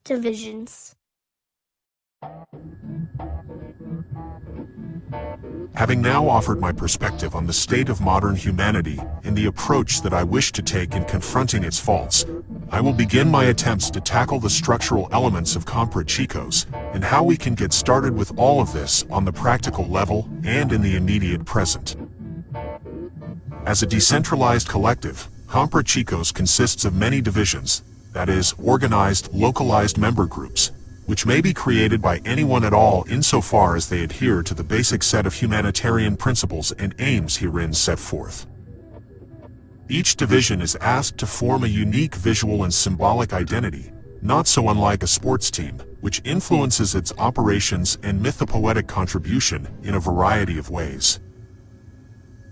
divisions. Having now offered my perspective on the state of modern humanity and the approach that I wish to take in confronting its faults, I will begin my attempts to tackle the structural elements of CompraChicos and how we can get started with all of this on the practical level and in the immediate present. As a decentralized collective, CompraChicos consists of many divisions, that is, organized, localized member groups, which may be created by anyone at all insofar as they adhere to the basic set of humanitarian principles and aims herein set forth. Each division is asked to form a unique visual and symbolic identity, not so unlike a sports team, which influences its operations and mythopoetic contribution in a variety of ways.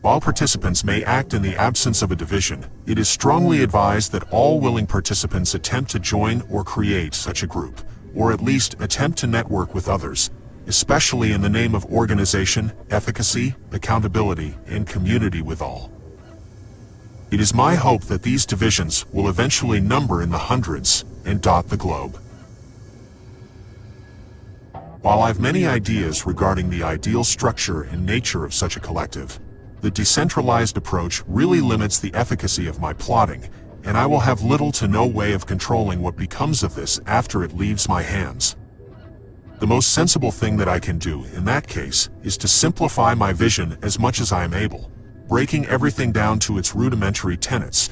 While participants may act in the absence of a division, it is strongly advised that all willing participants attempt to join or create such a group, or at least attempt to network with others, especially in the name of organization, efficacy, accountability, and community withal. It is my hope that these divisions will eventually number in the hundreds and dot the globe. While I've many ideas regarding the ideal structure and nature of such a collective, the decentralized approach really limits the efficacy of my plotting, and I will have little to no way of controlling what becomes of this after it leaves my hands. The most sensible thing that I can do in that case is to simplify my vision as much as I am able, breaking everything down to its rudimentary tenets,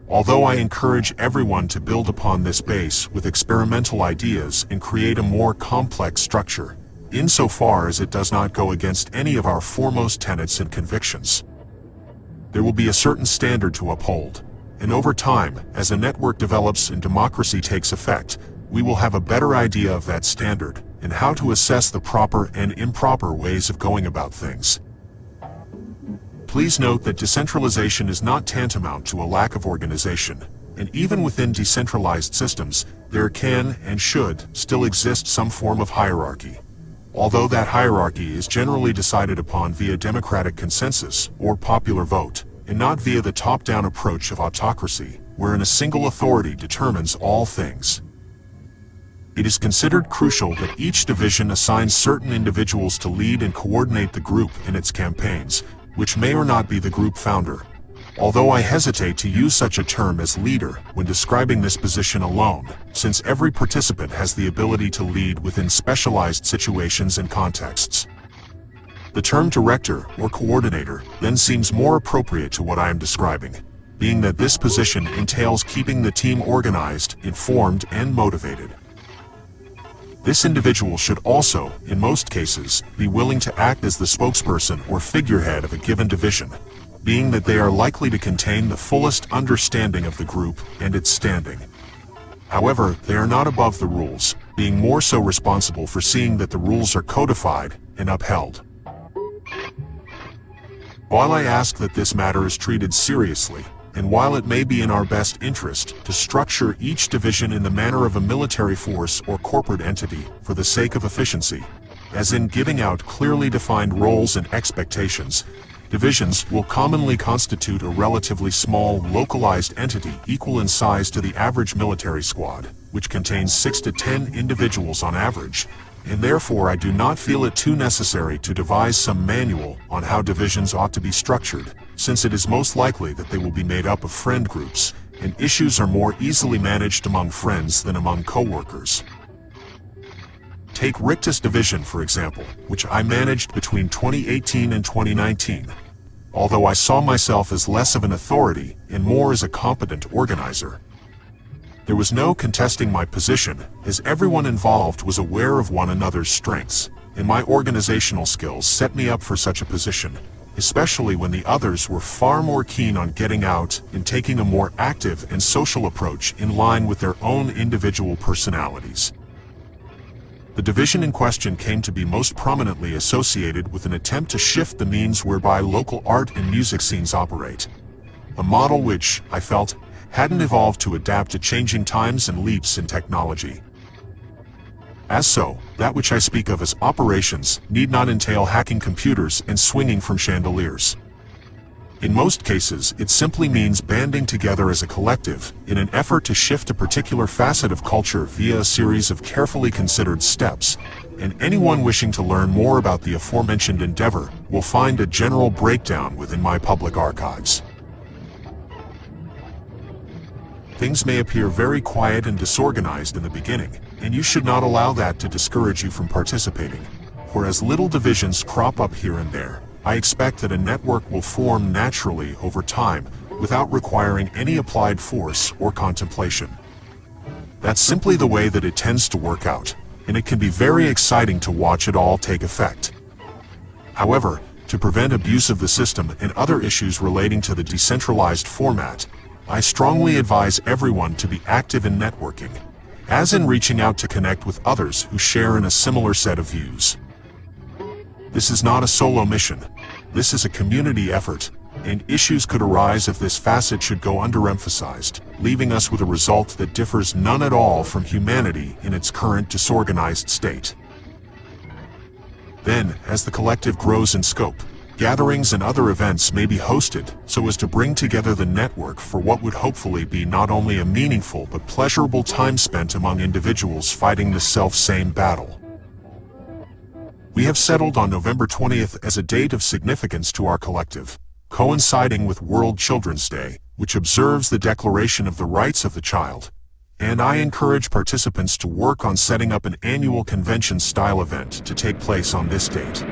although I encourage everyone to build upon this base with experimental ideas and create a more complex structure, insofar as it does not go against any of our foremost tenets and convictions. There will be a certain standard to uphold, and over time, as a network develops and democracy takes effect, we will have a better idea of that standard and how to assess the proper and improper ways of going about things. Please note that decentralization is not tantamount to a lack of organization, and even within decentralized systems, there can and should still exist some form of hierarchy, although that hierarchy is generally decided upon via democratic consensus or popular vote, and not via the top-down approach of autocracy, wherein a single authority determines all things. It is considered crucial that each division assigns certain individuals to lead and coordinate the group in its campaigns, which may or not be the group founder, although I hesitate to use such a term as leader when describing this position alone, since every participant has the ability to lead within specialized situations and contexts. The term director or coordinator then seems more appropriate to what I am describing, being that this position entails keeping the team organized, informed, and motivated. This individual should also, in most cases, be willing to act as the spokesperson or figurehead of a given division, being that they are likely to contain the fullest understanding of the group and its standing. However, they are not above the rules, being more so responsible for seeing that the rules are codified and upheld. While I ask that this matter is treated seriously, and while it may be in our best interest to structure each division in the manner of a military force or corporate entity for the sake of efficiency, as in giving out clearly defined roles and expectations, divisions will commonly constitute a relatively small, localized entity equal in size to the average military squad, which contains 6 to 10 individuals on average, and therefore I do not feel it too necessary to devise some manual on how divisions ought to be structured, since it is most likely that they will be made up of friend groups, and issues are more easily managed among friends than among co-workers. Take Rictus Division, for example, which I managed between 2018 and 2019. Although I saw myself as less of an authority and more as a competent organizer. There was no contesting my position, as everyone involved was aware of one another's strengths, and my organizational skills set me up for such a position, especially when the others were far more keen on getting out and taking a more active and social approach in line with their own individual personalities. The division in question came to be most prominently associated with an attempt to shift the means whereby local art and music scenes operate, a model which, I felt, hadn't evolved to adapt to changing times and leaps in technology. As so, that which I speak of as operations need not entail hacking computers and swinging from chandeliers. In most cases, it simply means banding together as a collective in an effort to shift a particular facet of culture via a series of carefully considered steps, and anyone wishing to learn more about the aforementioned endeavor will find a general breakdown within my public archives. Things may appear very quiet and disorganized in the beginning, and you should not allow that to discourage you from participating. For as little divisions crop up here and there, I expect that a network will form naturally over time without requiring any applied force or contemplation. That's simply the way that it tends to work out, and it can be very exciting to watch it all take effect. However, to prevent abuse of the system and other issues relating to the decentralized format, I strongly advise everyone to be active in networking, as in reaching out to connect with others who share in a similar set of views. This is not a solo mission. This is a community effort, and issues could arise if this facet should go underemphasized, leaving us with a result that differs none at all from humanity in its current disorganized state. Then, as the collective grows in scope, gatherings and other events may be hosted so as to bring together the network for what would hopefully be not only a meaningful but pleasurable time spent among individuals fighting the self-same battle. We have settled on November 20th as a date of significance to our collective, coinciding with World Children's Day, which observes the Declaration of the Rights of the Child, and I encourage participants to work on setting up an annual convention-style event to take place on this date.